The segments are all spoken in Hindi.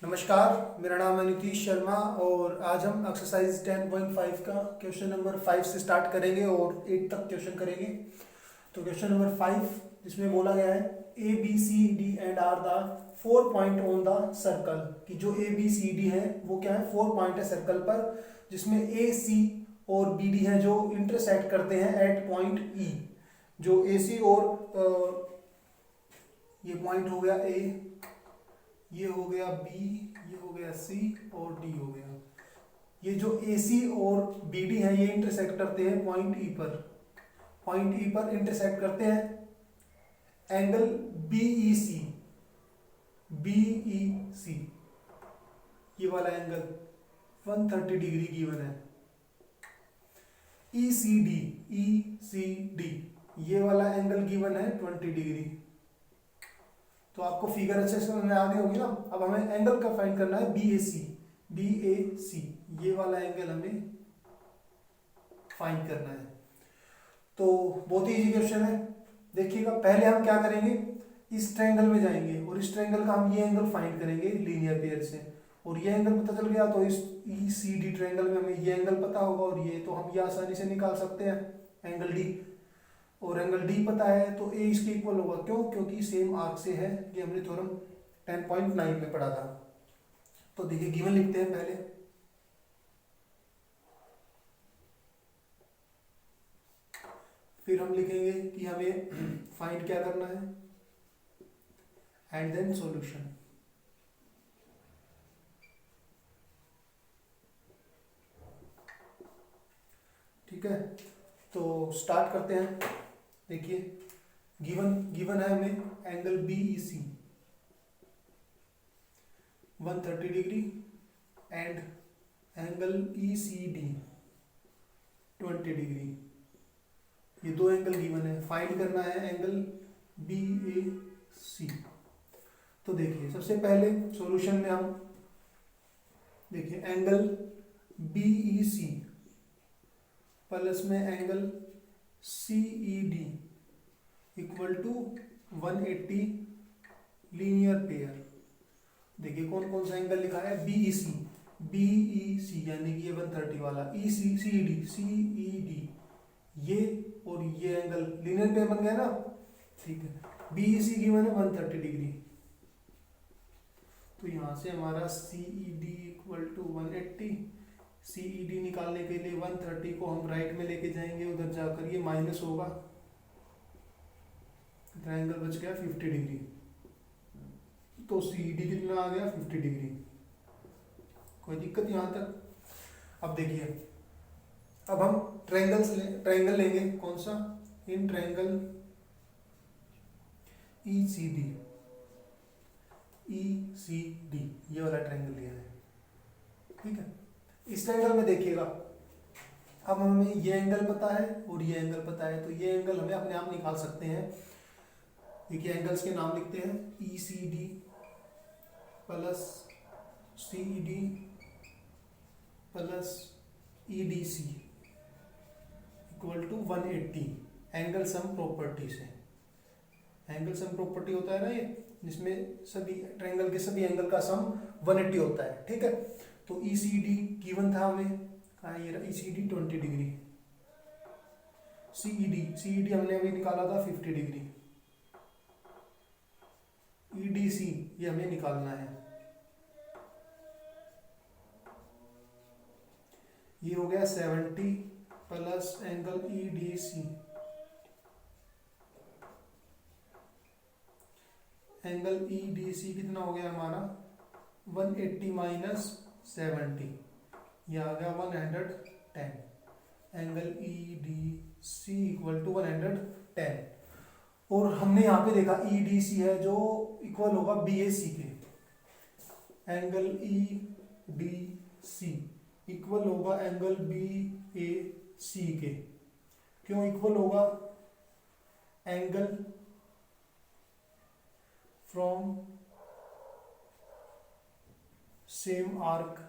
नमस्कार, मेरा नाम है नीतीश शर्मा और आज हम एक्सरसाइज 10.5 का क्वेश्चन नंबर 5 से स्टार्ट करेंगे और 8 तक क्वेश्चन करेंगे। तो क्वेश्चन नंबर 5 जिसमें बोला गया है A B C D and are the 4 point on the circle, कि जो ए बी सी डी है वो क्या है, 4 पॉइंट है सर्कल पर, जिसमें ए सी और बी डी है जो इंटरसेक्ट करते हैं एट पॉइंट ई। जो ए सी और ये पॉइंट हो गया ए, ये हो गया बी, ये हो गया सी और डी हो गया। ये जो ए सी और बी डी है ये इंटरसेक्ट करते हैं पॉइंट ई पर। पॉइंट ई पर इंटरसेक्ट करते हैं एंगल बीई सी। बीई सी ये वाला एंगल 130 डिग्री गिवन है। ई सी डी ये वाला एंगल गिवन है 20 डिग्री। तो आपको फिगर अच्छे से समझ में आ गई होगी ना। अब हमें एंगल का फाइंड करना है बी ए सी ये वाला एंगल हमें फाइंड करना है। तो बहुत ही इजी क्वेश्चन है। देखिएगा, पहले हम क्या करेंगे, इस ट्रायंगल में जाएंगे और इस ट्रायंगल का हम ये एंगल फाइंड करेंगे लीनियर पेयर से। और ये एंगल पता चल गया तो इस ई सी डी ट्रायंगल में हमें ये एंगल पता होगा और ये तो हम ये आसानी से निकाल सकते हैं एंगल डी। और एंगल डी पता है तो ए इसके इक्वल होगा। क्यों? क्योंकि सेम आर्क से है। ये हमने थ्योरम 10.9 में पढ़ा था। तो देखिए गिवन लिखते हैं पहले। फिर हम लिखेंगे कि हमें फाइंड क्या करना है एंड देन सॉल्यूशन। ठीक है, तो स्टार्ट करते हैं। देखिए गिवन है हमें angle B E C 130 degree and angle E C D 20 degree. ये दो एंगल गिवन है। फाइंड करना है एंगल बी ए सी। तो देखिए सबसे पहले सॉल्यूशन में हम देखिए एंगल बीई सी प्लस में angle C E D equal to 180 linear pair. देखिए कौन कौन सा एंगल लिखा है, बीई सी यानी कि ये 130 वाला, ई सी सी डी ये और ये एंगल लीनियर पेयर बन गया ना। ठीक है, बीई सी गिवन है 130 डिग्री। तो यहां से हमारा C E D equal to 180। C E D निकालने के लिए 130 को हम राइट में लेके जाएंगे, उधर जाकर ये माइनस होगा, ट्रायंगल बच गया 50 डिग्री। तो सी डी कितना आ गया 50 डिग्री। कोई दिक्कत यहाँ तक? अब देखिए, अब हम ट्रायंगल लेंगे। कौन सा? In triangle E C D ये वाला ट्रायंगल लिया है। ठीक है, इस ट्रायंगल में देखिएगा, अब हमें ये एंगल पता है और ये एंगल पता है, तो ये एंगल हमें अपने आप निकाल सकते हैं। देखिए एंगल्स के नाम लिखते हैं, E C D plus C D plus E D C equal to 180। Angle sum property से, एंगल सम प्रॉपर्टी होता है ना ये, जिसमें सभी ट्रायंगल के सभी एंगल का सम 180 होता है। ठीक है, तो ई सी डी गिवन था हमें, कहा ये E C D 20 degree. CE D हमने अभी निकाला था 50 डिग्री। ई डी सी ये हमें निकालना है। ये हो गया 70 plus angle E D C, angle E D C कितना हो गया हमारा 180 माइनस 70, यह आ गया 110। Angle E D C equal to 110। और हमने यहाँ पे देखा ई डी सी है जो इक्वल होगा बी ए सी के। Angle E D C equal होगा एंगल बी ए सी के। क्यों इक्वल होगा? Angle from same arc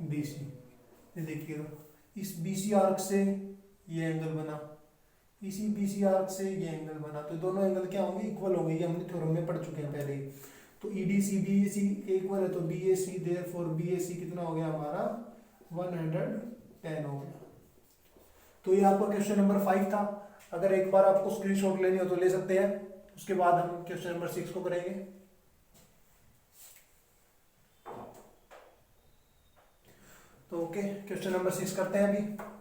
B C. देखिएगा इस बी सी आर्क से ये एंगल बना, इसी बी सी आर्क से ये एंगल बना, तो दोनों एंगल क्या होंगे? इक्वल होंगे। ये हमने थ्योरम में पढ़ चुके हैं पहले ही। तो E D C B C equal है, तो B A C therefore B A C कितना हो गया हमारा 110 हो गया। तो ये आपका क्वेश्चन नंबर 5 था। अगर एक बार आपको स्क्रीनशॉट लेनी हो तो ले सकते हैं, उसके बाद हम क्वेश्चन नंबर 6 को करेंगे। तो ओके, क्वेश्चन नंबर 6 करते हैं अभी।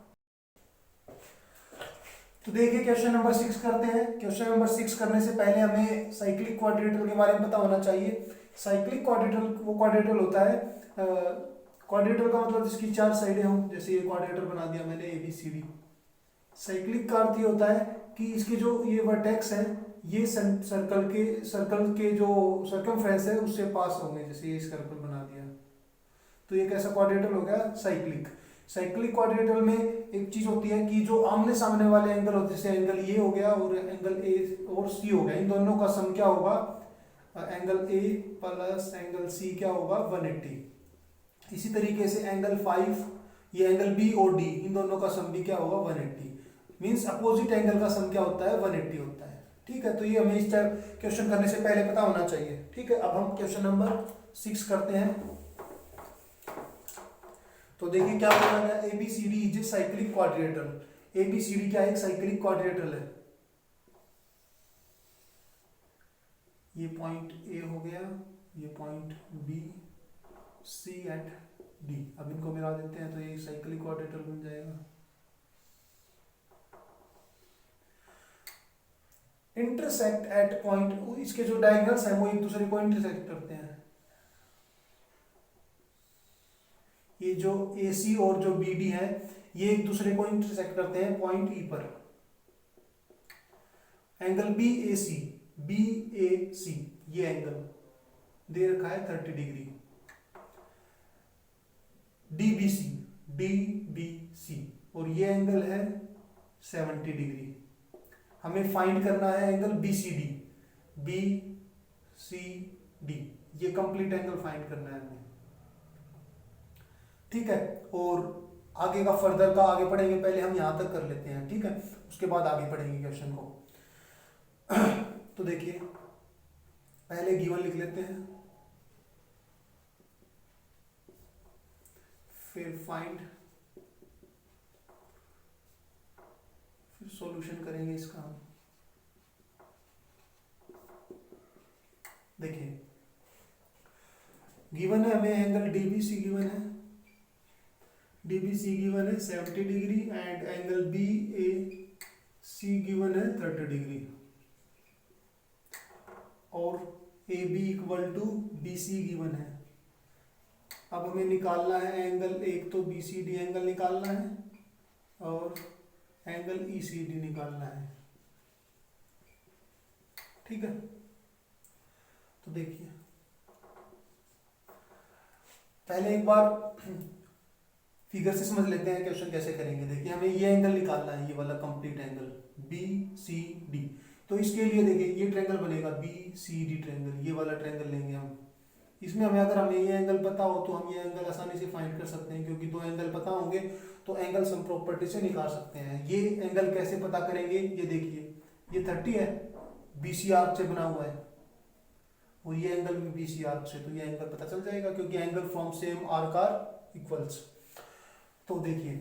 तो देखिए क्वेश्चन नंबर 6 करते हैं। क्वेश्चन नंबर 6 करने से पहले हमें साइक्लिक क्वाड्रेटल के बारे में पता होना चाहिए। साइक्लिक क्वाड्रेटल वो क्वाड्रेटल होता है, क्वाड्रेटल का मतलब जिसकी 4 साइडें हों, जैसे ये क्वाड्रेटल बना दिया मैंने A B C D. Cyclic का अर्थ ये होता है कि इसके जो ये वर्टेक्स है ये सर्कल के जो सर्कमफ्रेंस है उससे पास होंगे, जैसे ये सर्कल बना दिया। तो ये कैसा क्वाड्रेटल हो गया, साइक्लिक। साइक्लिक क्वाड्रेटल में एक चीज होती है कि जो आमने सामने वाले एंगल होते हैं, जैसे एंगल ये हो गया और एंगल ए और सी हो गया, इन दोनों का सम क्या होगा, angle A plus angle C क्या होगा 180। इसी तरीके से एंगल 5, ये एंगल बी और डी, इन दोनों का सम भी क्या होगा 180। मींस अपोजिट एंगल का सम क्या होता है 180 होता है। ठीक है, तो ये हमें इस टाइप क्वेश्चन करने से पहले पता होना चाहिए। ठीक है, अब हम क्वेश्चन नंबर 6 करते हैं। तो देखिए क्या बोला गया, ABCD is a cyclic quadrilateral. ABCD क्या है, एक साइक्लिक क्वाड्रेटल है। ये पॉइंट ए हो गया, ये point B C at D. अब इनको मिला देते हैं तो ये साइक्लिक क्वाड्रेटल बन जाएगा। इंटरसेक्ट एट पॉइंट, इसके जो डायगोनल्स हैं वो एक दूसरे को इंटरसेक्ट करते हैं। ये जो AC और जो BD है ये एक दूसरे को इंटरसेक्ट करते हैं पॉइंट E पर। एंगल BAC ये एंगल दे रखा है 30 डिग्री। DBC और ये एंगल है 70 डिग्री। हमें फाइंड करना है एंगल BCD, ये कंप्लीट एंगल फाइंड करना है हमें। ठीक है, और आगे का फर्दर का आगे पढ़ेंगे, पहले हम यहां तक कर लेते हैं। ठीक है, उसके बाद आगे पढ़ेंगे क्वेश्चन को। तो देखिए पहले गिवन लिख लेते हैं, फिर फाइंड, फिर सॉल्यूशन करेंगे इसका हम। देखिए गिवन है हमें एंगल DBC गिवन है, DBC गिवन है 70 degree and angle BAC given है 30 डिग्री और AB equal to BC given है। अब हमें निकालना है एंगल, एक तो BCD एंगल निकालना है और एंगल ECD निकालना है। ठीक है, तो देखिए पहले एक बार फिगर से समझ लेते हैं क्वेश्चन कैसे करेंगे। देखिए हमें ये एंगल निकालना है, ये वाला कंप्लीट एंगल BCD। तो इसके लिए देखिए ये ट्रायंगल बनेगा BCD ट्रायंगल, ये वाला ट्रायंगल लेंगे हम। इसमें अगर हमें ये एंगल पता हो तो हम ये एंगल आसानी से फाइंड कर सकते हैं, क्योंकि 2 एंगल पता होंगे तो एंगल सम प्रॉपर्टी से निकाल सकते हैं। ये एंगल कैसे पता करेंगे, ये देखिए ये 30 है, BC आर्क से बना हुआ है और ये एंगल भी BC आर्क से, तो ये एंगल पता चल जाएगा क्योंकि angle from same arc are equals. तो देखिए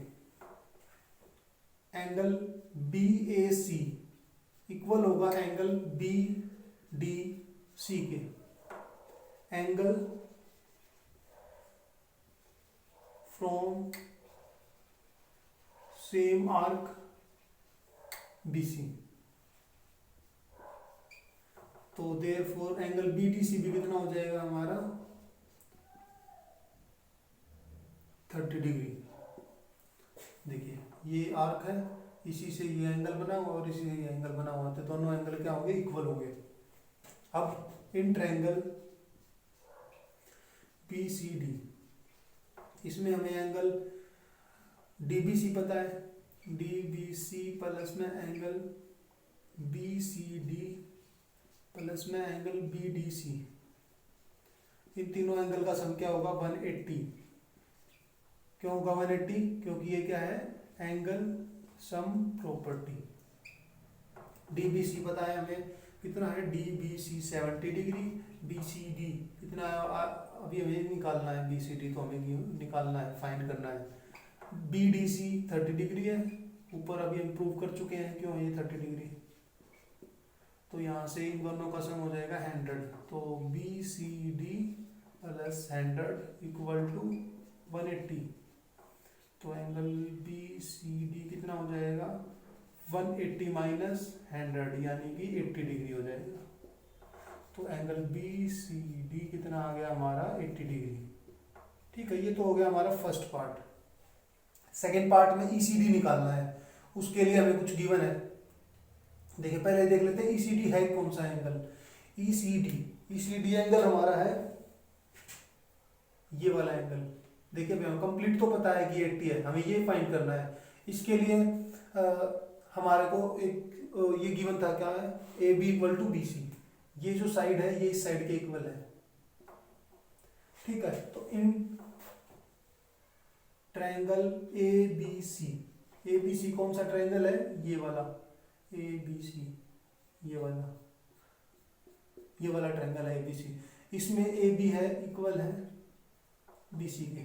एंगल BAC इक्वल होगा एंगल BDC के। Angle from same arc BC। तो देयरफॉर एंगल BDC भी कितना हो जाएगा हमारा 30 डिग्री। देखिए ये आर्क है, इसी से ये एंगल बना हुआ और इसी से ये एंगल बना हुआ, तो दोनों एंगल क्या होंगे, इक्वल हो गए। अब इन ट्रायंगल BCD, इसमें हमें एंगल DBC पता है, DBC प्लस में एंगल BCD प्लस में एंगल BDC, इन तीनों एंगल का सम क्या होगा 180। क्यों होगा 180, क्योंकि ये क्या है एंगल सम प्रॉपर्टी। DBC पता है हमें कितना है, DBC 70 degree B C D कितना है, अभी हमें निकालना है बी सी डी, तो हमें निकालना है, फाइंड करना है। बी डी सी 30 डिग्री है, ऊपर अभी हम प्रूव कर चुके हैं क्यों ये 30 डिग्री, तो यहाँ से इन दोनों का सम हो जाएगा 100, तो B C D plus 100 equal to 180, तो एंगल बी सी डी कितना हो जाएगा 180 माइनस 100 यानी कि 80 डिग्री हो जाएगा। तो एंगल बी सी डी कितना आ गया हमारा 80 डिग्री। ठीक है, ये तो हो गया हमारा फर्स्ट पार्ट। सेकेंड पार्ट में ईसीडी निकालना है, उसके लिए हमें कुछ गिवन है। देखिए पहले देख लेते हैं ईसीडी है कौन सा एंगल। ईसीडी एंगल हमारा है ये वाला एंगल। देखिए भैया कंप्लीट तो पता है कि 80 है, हमें ये फाइंड करना है। इसके लिए हमारे को एक ये गिवन था क्या है, A B equal to B C, ये जो साइड है ये इस साइड के इक्वल है। ठीक है, तो इन ट्रायंगल ए बी सी कौन सा ट्रायंगल है, ये वाला ए बी सी, ये वाला ट्रायंगल है ए बी सी। इसमें ए बी है इक्वल है बी सी के,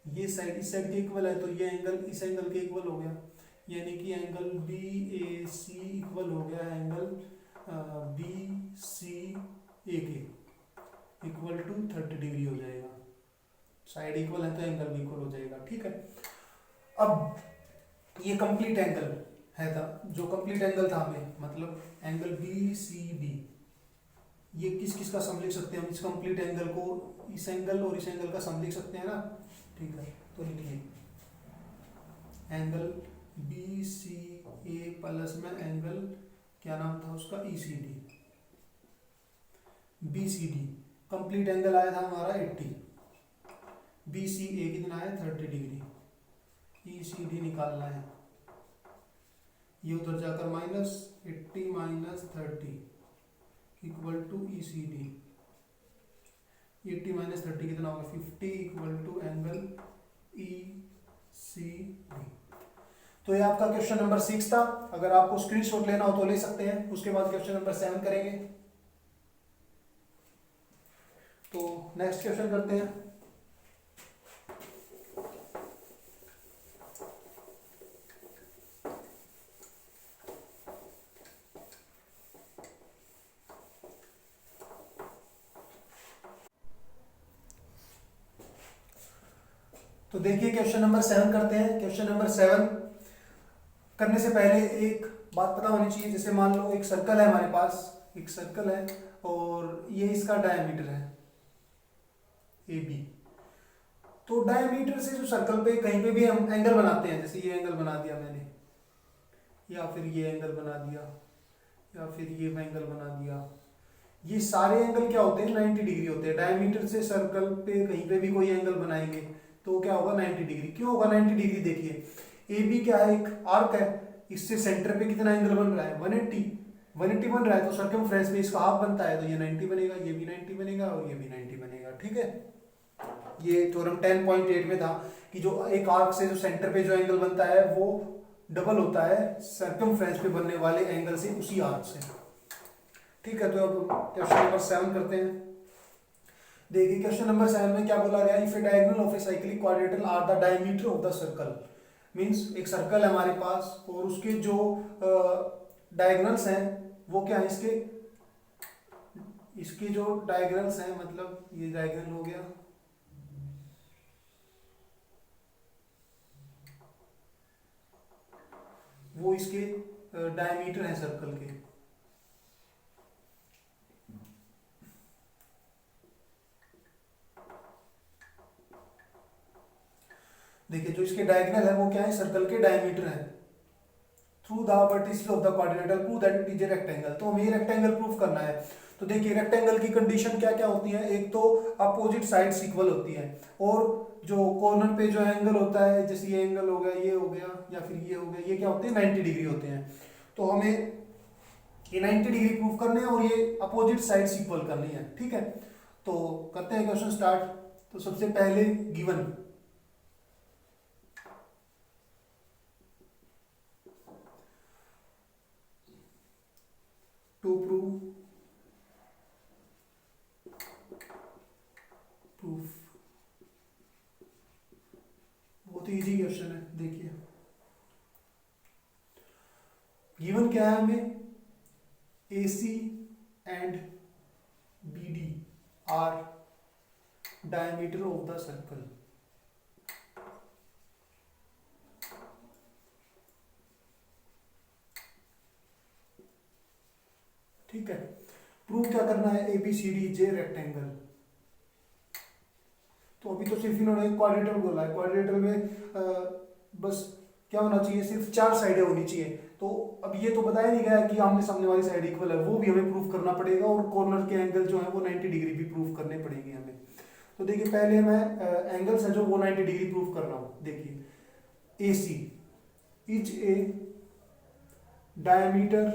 ये साइड इस साइड के इक्वल है, तो ये एंगल इस एंगल के इक्वल हो गया, यानी कि angle B A C equal हो गया एंगल बी सी ए के इक्वल टू 30 डिग्री हो जाएगा। साइड इक्वल है तो एंगल भी इक्वल हो जाएगा। ठीक है, अब ये कंप्लीट एंगल है था, जो कंप्लीट एंगल था हमें मतलब एंगल बी सी डी, ये किस किस का सम लिख सकते हैं हम, इस कंप्लीट एंगल को इस एंगल और इस एंगल का सम लिख सकते हैं ना। ठीक है, तो लिखिए angle B C A plus में एंगल क्या नाम था उसका E C D, B C D complete angle आया था हमारा 80, बी सी ए कितना है 30 डिग्री, ई सी डी निकालना है, ये उधर जाकर minus 80 minus 30 equal to E C D, 80 minus 30 कितना होगा 50 equal to angle E C D. तो ये आपका क्वेश्चन नंबर 6 था। अगर आपको स्क्रीनशॉट लेना हो तो ले सकते हैं। उसके बाद क्वेश्चन नंबर 7 करेंगे। तो नेक्स्ट क्वेश्चन करते हैं। तो देखिए क्वेश्चन नंबर 7 करते हैं। क्वेश्चन नंबर 7 करने से पहले एक बात पता होनी चाहिए। जैसे मान लो एक सर्कल है हमारे पास, एक सर्कल है और ये इसका डायमीटर है ए बी। तो डायमीटर से जो सर्कल पे कहीं पे भी हम एंगल बनाते हैं, जैसे ये एंगल बना दिया मैंने, या फिर ये एंगल बना दिया, या फिर ये एंगल बना दिया, ये सारे एंगल क्या होते हैं 90 डिग्री होते हैं। डायमीटर से सर्कल पे कहीं पे भी कोई एंगल बनाएंगे तो क्या होगा 90 डिग्री। क्यों होगा 90 डिग्री, देखिए ए बी क्या है, एक आर्क है, इससे सेंटर पे कितना एंगल बन रहा है 180 बन रहा है, तो सर्कमफ्रेंस में इसका हाफ बनता है, तो ये 90 बनेगा, ये भी 90 बनेगा और ये भी 90 बनेगा। ठीक है, ये थ्योरम 10.8 में था कि जो एक आर्क से जो सेंटर पे जो एंगल बनता है वो डबल होता है सर्कमफ्रेंस पे बनने वाले एंगल से, उसी आर्क से। ठीक है, तो अब क्वेश्चन नंबर 7 करते हैं। देखिए क्वेश्चन नंबर 7 में क्या बोला गया, if a diagonal of a cyclic quadrilateral are the diameter of the circle. Means एक सर्कल है हमारे पास और उसके जो डायगोनल्स हैं वो क्या है, इसके जो डायगोनल्स हैं, मतलब ये डायगोनल हो गया, वो इसके डायमीटर है सर्कल के। देखिए जो इसके डायगोनल है वो क्या है, सर्कल के डायमीटर है। Through the vertices of the quadrilateral prove that it is a rectangle. तो हमें ये रेक्टेंगल प्रूव करना है। तो देखिए रेक्टेंगल की कंडीशन क्या क्या होती है, एक तो अपोजिट साइड्स इक्वल होती है, और जो कॉर्नर पे जो एंगल होता है, जैसे ये एंगल हो गया, ये हो गया, या फिर ये हो गया, ये क्या होते हैं 90 डिग्री होते हैं। तो हमें ये 90 डिग्री प्रूव करने हैं और ये अपोजिट साइड्स इक्वल करनी है। ठीक है, तो करते हैं क्वेश्चन स्टार्ट। तो सबसे पहले गिवन to prove प्रूफ। बहुत ही इजी क्वेश्चन है, देखिए गिवन क्या है हमें, AC and BD are diameter of the circle. ठीक है, प्रूव क्या करना है, ABCDJ रेक्टेंगल। तो अभी तो सिर्फ इन्होंने क्वाड्रेटर बोला है, क्वाड्रेटर में बस क्या होना चाहिए, सिर्फ 4 साइडें होनी चाहिए। तो अब ये तो बताया नहीं गया कि आमने सामने वाली साइड इक्वल है, वो भी हमें प्रूफ करना पड़ेगा, और कॉर्नर के एंगल जो है वो 90 डिग्री भी प्रूफ करने पड़ेंगे हमें। तो देखिए पहले मैं एंगल्स है जो वो 90 डिग्री प्रूफ कर रहा हूँ। देखिए AC is a diameter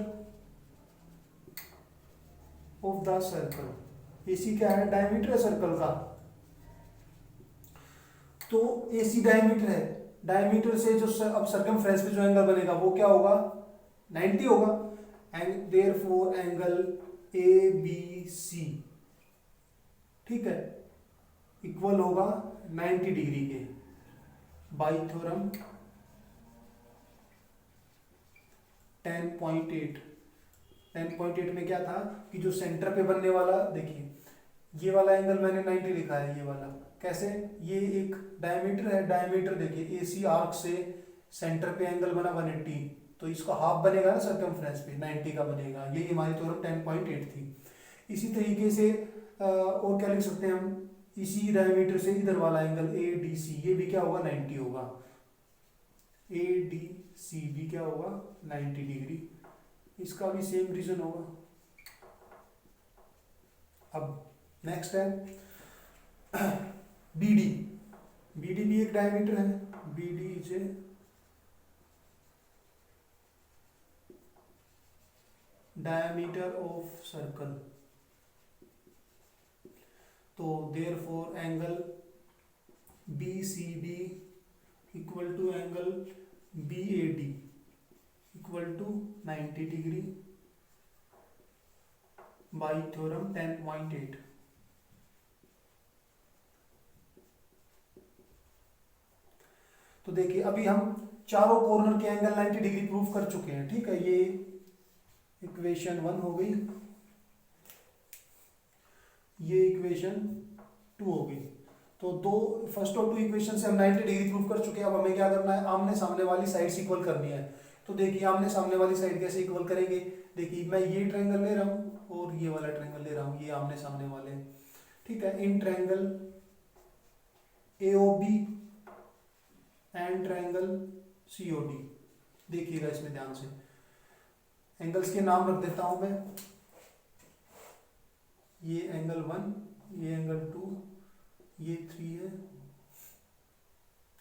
of the circle. AC क्या है, डायमीटर है सर्कल का। तो AC डायमीटर है, डायमीटर से जो अब सर्कमफ्रेंस पे जो एंगल बनेगा वो क्या होगा, 90 होगा। एंड देयरफॉर एंगल ABC, ठीक है, इक्वल होगा 90 डिग्री के, बाय थ्योरम 10.8। 10.8 में क्या था कि जो सेंटर पे बनने वाला, देखिए ये वाला एंगल मैंने 90 लिखा है, ये वाला कैसे, ये एक डायमीटर है, डायमीटर देखिए AC आर्क से सेंटर पे एंगल बना 180, तो इसका हाफ बनेगा ना सर्कमफ्रेंस पे, 90 का बनेगा। ये हमारी थ्योरम 10.8 थी। इसी तरीके से और क्या लिख सकते हैं हम, इसी डायमीटर से इधर वाला एंगल ADC, ये भी क्या होगा, 90 होगा। ADC भी क्या होगा, 90 डिग्री। इसका भी सेम रीजन होगा। अब नेक्स्ट है BD। BD भी एक डायमीटर है, BD is a diameter of circle. तो therefore angle BCD equal to angle BAD equal to 90 degree by theorem 10.8। तो देखिए अभी हम चारों कॉर्नर के एंगल 90 डिग्री प्रूफ कर चुके हैं, ठीक है। ये इक्वेशन 1 हो गई, ये इक्वेशन 2 हो गई। तो दो फर्स्ट और 2 इक्वेशन से हम 90 डिग्री प्रूफ कर चुके हैं। अब हमें क्या करना है, आमने सामने वाली साइड्स इक्वल करनी है। तो देखिए आमने सामने वाली साइड कैसे इक्वल करेंगे, देखिए मैं ये ट्रायंगल ले रहा हूँ और ये वाला ट्रायंगल ले रहा हूँ, ये आमने सामने वाले, ठीक है। In triangle AOB and triangle COD, देखिएगा इसमें ध्यान से, एंगल्स के नाम रख देता हूं मैं। ये एंगल 1, ये एंगल 2, ये 3 है,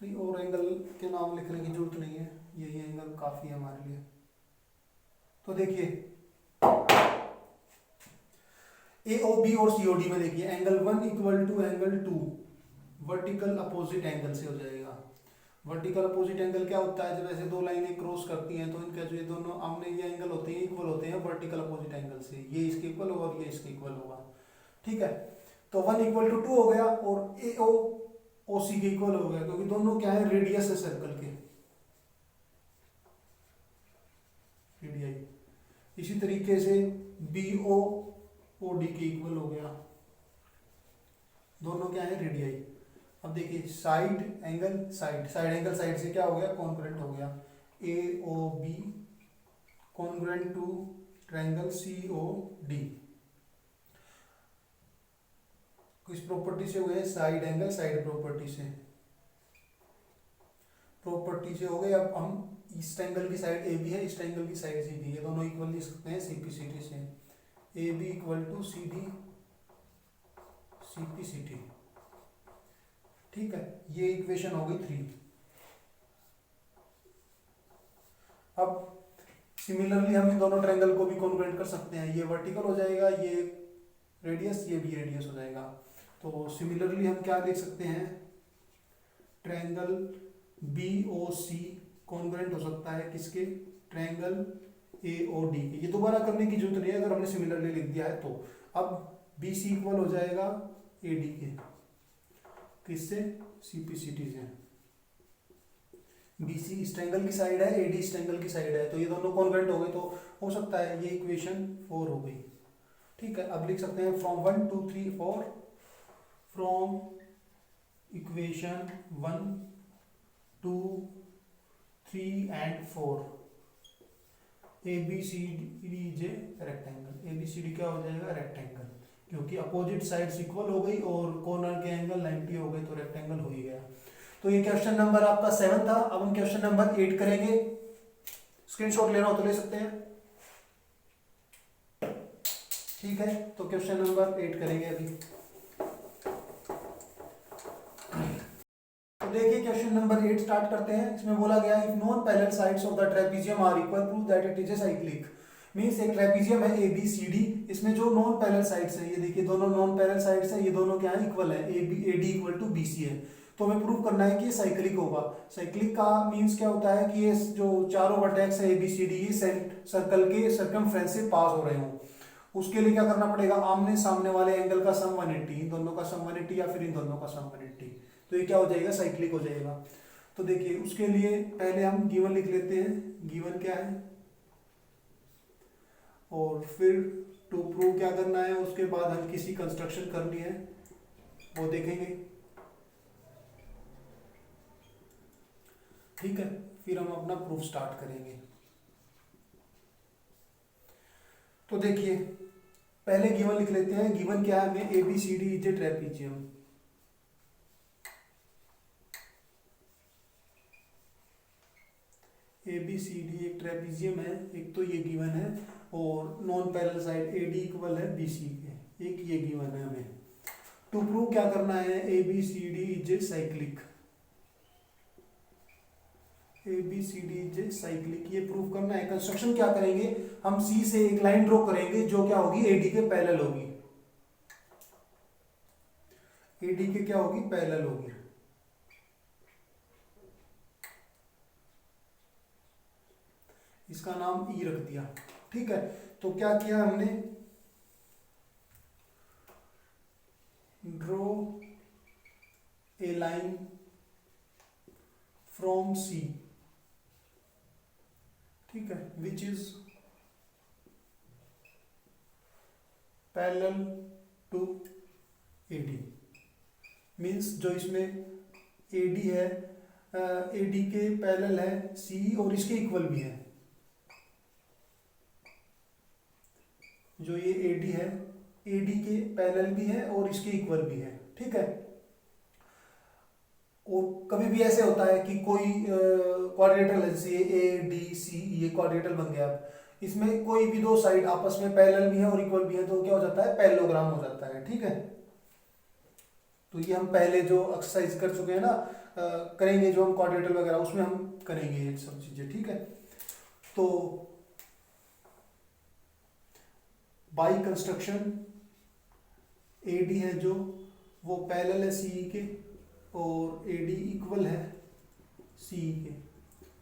नहीं और एंगल के नाम लिखने की जरूरत नहीं है, यही एंगल काफी है हमारे लिए। तो देखिए AOB और COD में देखिए angle 1 equal to angle 2 vertical opposite angle से हो जाएगा। वर्टिकल अपोजिट एंगल क्या होता है, जब ऐसे दो लाइनें क्रॉस करती हैं तो इनका जो ये दोनों आमने ये एंगल होते हैं इक्वल होते हैं वर्टिकल अपोजिट एंगल से, ये इसके इक्वल होगा और ये इसके इक्वल होगा, ठीक है। तो 1 इक्वल टू 2 हो गया और AO OC के इक्वल हो गया, क्योंकि दोनों क्या है, रेडियस है सर्कल के, रेडियाई। इसी तरीके से BO OD के इक्वल हो गया, दोनों क्या है, रेडियाई। अब देखिए side angle side, side angle side से क्या हो गया, कॉन्ग्रुएंट हो गया। AOB congruent to triangle COD, किस प्रॉपर्टी से हो गए, साइड एंगल साइड प्रॉपर्टी से, प्रॉपर्टी से हो गए। अब हम इस ट्रायंगल की साइड AB है, इस ट्रायंगल की साइड CD है, दोनों इक्वल लिख सकते हैं CPCT से। AB equal to CD CPCT, ठीक है। ये इक्वेशन हो गई 3। अब सिमिलरली हम इन दोनों ट्रायंगल को भी कॉन्ग्रुएंट कर सकते हैं, ये वर्टिकल हो जाएगा, ये रेडियस, ये भी रेडियस हो जाएगा। तो सिमिलरली हम क्या देख सकते हैं, ट्रायंगल BOC कॉन्ग्रुएंट हो सकता है किसके, ट्रायंगल AOD के। ये दोबारा करने की जरूरत नहीं है अगर हमने सिमिलरली लिख दिया है तो। अब BC इक्वल हो जाएगा AD के, किससे? CPCT से। BC इस ट्रायंगल की साइड है, AD इस ट्रायंगल की साइड है, तो ये दोनों कॉन्ग्रुएंट हो गए, तो हो सकता है ये इक्वेशन 4 हो गई। ठीक है, अब लिख सकते हैं from 1 2 3 4, from equation 1 2 3 and 4 ABCD is a rectangle. ABCD क्या हो जाएगा? रेक्टेंगल, क्योंकि अपोजिट साइड्स इक्वल हो गई और कॉर्नर के एंगल 90 हो गए, तो रेक्टेंगल हो ही गया। तो ये क्वेश्चन नंबर आपका 7 था। अब हम क्वेश्चन नंबर 8 करेंगे। स्क्रीनशॉट लेना हो तो ले सकते हैं। ठीक है, तो क्वेश्चन नंबर 8 करेंगे अभी। तो देखिए क्वेश्चन नंबर 8 स्टार्ट करते हैं। इसमें बोला गया if non parallel sides of the trapezium are equal prove that it is a cyclic. Means एक ट्रेपीजियम है ABCD, इसमें जो नॉन पैरेलल साइड्स हैं, ये देखिए दोनों नॉन पैरेलल साइड्स हैं, ये दोनों क्या है? इक्वल है। AD इक्वल टू BC है। तो हमें प्रूव करना है कि ये साइक्लिक होगा। साइक्लिक का मींस क्या होता है कि ये जो चारों वर्टेक्स है ABCD ये सर्कल के सर्कमफ्रेंस से पास हो रहे हो। उसके लिए क्या करना पड़ेगा? आमने सामने वाले एंगल का सम 180, इन दोनों का सम 180 या फिर इन दोनों का सम 180, तो ये क्या हो जाएगा? साइक्लिक हो जाएगा। तो देखिए उसके लिए पहले हम गिवन लिख लेते हैं। गिवन क्या है, और फिर टू प्रूव क्या करना है, उसके बाद हम किसी कंस्ट्रक्शन करनी है वो देखेंगे। ठीक है, फिर हम अपना प्रूफ स्टार्ट करेंगे। तो देखिए पहले गिवन लिख लेते हैं। गिवन क्या है हमें? ABCD is a trapezium. ABCD एक ट्रेपीजियम है, एक तो ये गिवन है, और non parallel side AD equal है BC के, एक ये गिवन है हमें। टू प्रूव क्या करना है? ABCD is a cyclic. ABCD is a cyclic, ये प्रूव करना है। कंस्ट्रक्शन क्या करेंगे? हम C से एक लाइन ड्रॉ करेंगे जो क्या होगी? AD के पैरेलल होगी। AD के क्या होगी? पैरेलल होगी। इसका नाम E रख दिया। ठीक है, तो क्या किया हमने? Draw a line from C, ठीक है, which is parallel to AD। Means जो इसमें AD है, AD के पैरेलल है C और इसके इक्वल भी है। जो ये AD है AD के पैरेलल भी है और इसके इक्वल भी है। ठीक है, और कभी भी ऐसे होता है कि कोई क्वाड्रेटल है, जैसे ADC, ये क्वाड्रेटल बन गया। इसमें कोई भी दो साइड आपस में पैरेलल भी है और इक्वल भी है, तो क्या हो जाता है? पैरेललोग्राम हो जाता है। ठीक है, तो ये हम पहले जो एक्सरसाइज कर चुके हैं ना, करेंगे जो हम क्वाड्रेटल वगैरह, उसमें हम करेंगे ये सब चीजें। ठीक है, तो बाई कंस्ट्रक्शन AD है जो वो पैरेलल है CE के, और AD इक्वल है CE के।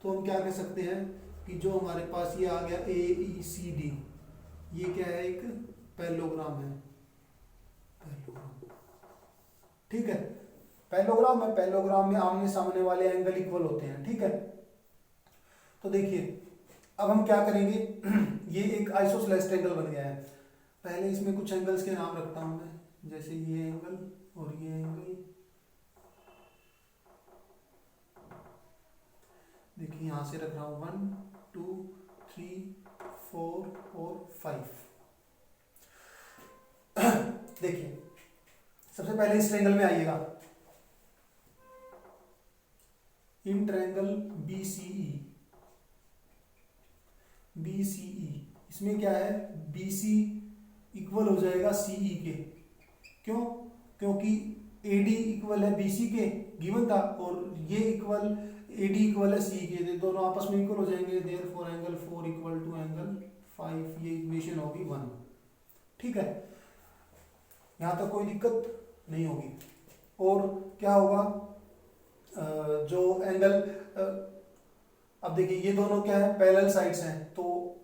तो हम क्या कह सकते हैं कि जो हमारे पास ये आ गया AECD, ये क्या है? एक पैरेललोग्राम है। पैरेललोग्राम, ठीक है, पैरेललोग्राम है। पैरेललोग्राम में आमने सामने वाले एंगल इक्वल होते हैं। ठीक है, तो देखिए अब हम क्या करेंगे? ये एक आइसोसेलेस ट्रायंगल बन गया है। पहले इसमें कुछ एंगल्स के नाम रखता हूं मैं, जैसे ये एंगल और ये एंगल। देखिए यहां से रख रहा हूं 1 2 3 4 और 5। देखिए सबसे पहले इस ट्रायंगल में आइएगा, इन ट्रायंगल BCE, इसमें क्या है? BC इक्वल हो जाएगा CE के। क्यों? क्योंकि AD इक्वल है BC के, गिवन था, और ये इक्वल AD इक्वल है CE के, दोनों आपस में इक्वल हो जाएंगे। Therefore angle 4 equal to angle 5, ये इक्वेशन होगी 1। ठीक है, यहां तक कोई दिक्कत नहीं होगी। और क्या होगा? जो एंगल, अब देखिए ये दोनों क्या है? पैरेलल साइड्स हैं, तो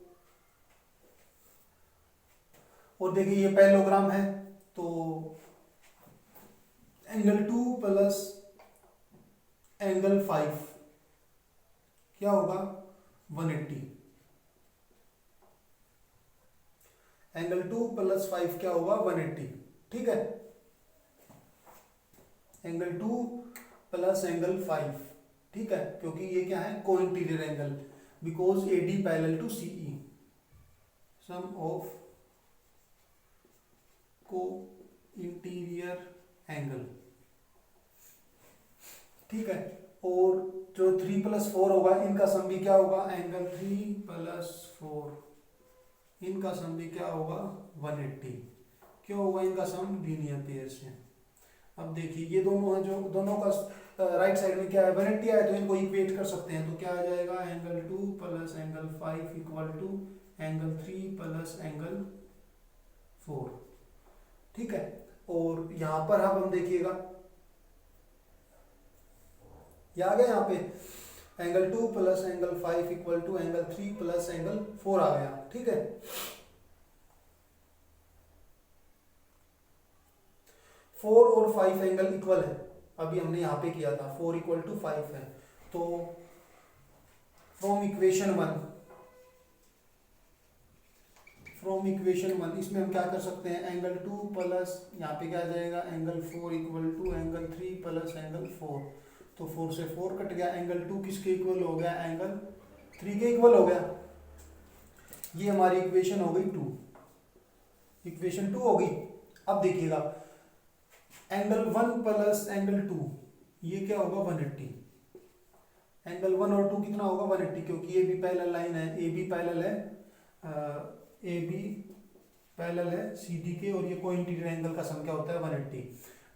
और देखिए ये पैरेललोग्राम है, तो एंगल 2 प्लस एंगल 5 क्या होगा 180। एंगल 2 प्लस 5 क्या होगा 180। ठीक है, एंगल 2 प्लस एंगल 5, ठीक है, क्योंकि ये क्या है co interior angle, because A D parallel to C E, sum of co interior angle. ठीक है, और जो 3 प्लस 4 होगा इनका सम भी क्या होगा, एंगल 3 प्लस 4, इनका सम भी क्या होगा 180। क्यों होगा इनका सम, लीनियर पेयर से। अब देखिए ये दोनों है, जो दोनों का राइट साइड में क्या है 180 है, तो इनको इक्वेट कर सकते हैं। तो क्या आ जाएगा, angle 2 plus angle 5 equal to angle 3 plus angle 4। ठीक है, और यहां पर हम देखिएगा ये आ गया, यहाँ पे angle 2 plus angle 5 equal to angle 3 plus angle 4 आ गया। ठीक है, 4 और 5 एंगल इक्वल है, अभी हमने यहाँ पे किया था 4 इक्वल टू 5 है। तो फ्रॉम इक्वेशन 1 इसमें हम क्या कर सकते हैं, एंगल 2 प्लस यहाँ पे क्या आ जाएगा angle 4 equal to angle 3 plus angle 4। तो 4 से 4 कट गया, एंगल 2 किसके इक्वल हो गया, एंगल 3 के इक्वल हो गया। ये हमारी इक्वेशन हो गई 2, इक्वेशन 2 होगी। अब देखिएगा एंगल 1 प्लस एंगल 2 ये क्या होगा 180। एंगल 1 और 2 कितना होगा 180, क्योंकि ये भी पैरेलल लाइन है, ए बी पैरेलल है, ए बी पैरेलल है सी डी के, और ये को इंटीरियर एंगल का सम क्या होता है 180।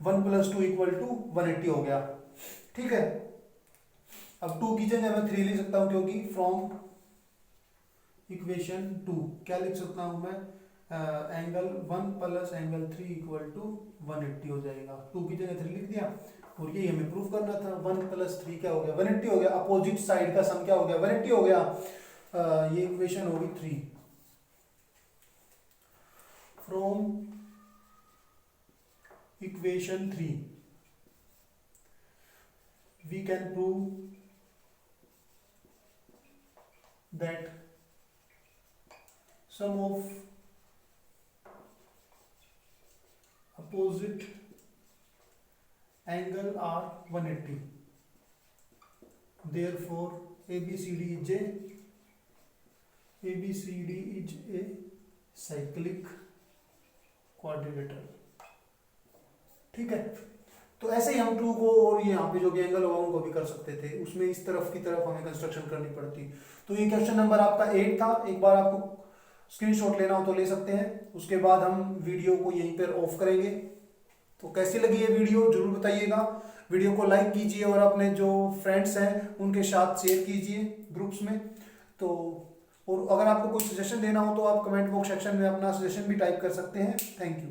1 प्लस 2 इक्वल टू 180 हो गया। ठीक है, अब 2 की जगह मैं 3 लिख सकता हूं, क्योंकि फ्रॉम इक्वेशन 2 क्या लिख सकता हूं मैं, angle 1 plus angle 3 equal to 180 हो जाएगा। 2 की जगह 3 लिख दिया, और ये हमें प्रूफ करना था। 1 प्लस 3 क्या हो गया 180 हो गया, अपोजिट साइड का सम क्या हो गया 180 हो गया। ये इक्वेशन होगी 3। From equation 3 we can prove that sum of opposite angle are 180, therefore ABCD is a cyclic quadrilateral। ठीक है, तो ऐसे ही हम 2 को और ये यहाँ पे जो भी एंगल होगा उनको भी कर सकते थे, उसमें इस तरफ की तरफ हमें कंस्ट्रक्शन करनी पड़ती। तो ये क्वेश्चन नंबर आपका 8 था। एक बार आपको स्क्रीनशॉट लेना हो तो ले सकते हैं, उसके बाद हम वीडियो को यहीं पर ऑफ करेंगे। तो कैसी लगी ये वीडियो जरूर बताइएगा, वीडियो को लाइक कीजिए और अपने जो फ्रेंड्स हैं उनके साथ शेयर कीजिए ग्रुप्स में। तो और अगर आपको कोई सजेशन देना हो तो आप कमेंट बॉक्स सेक्शन में अपना सजेशन भी टाइप कर सकते हैं। Thank you.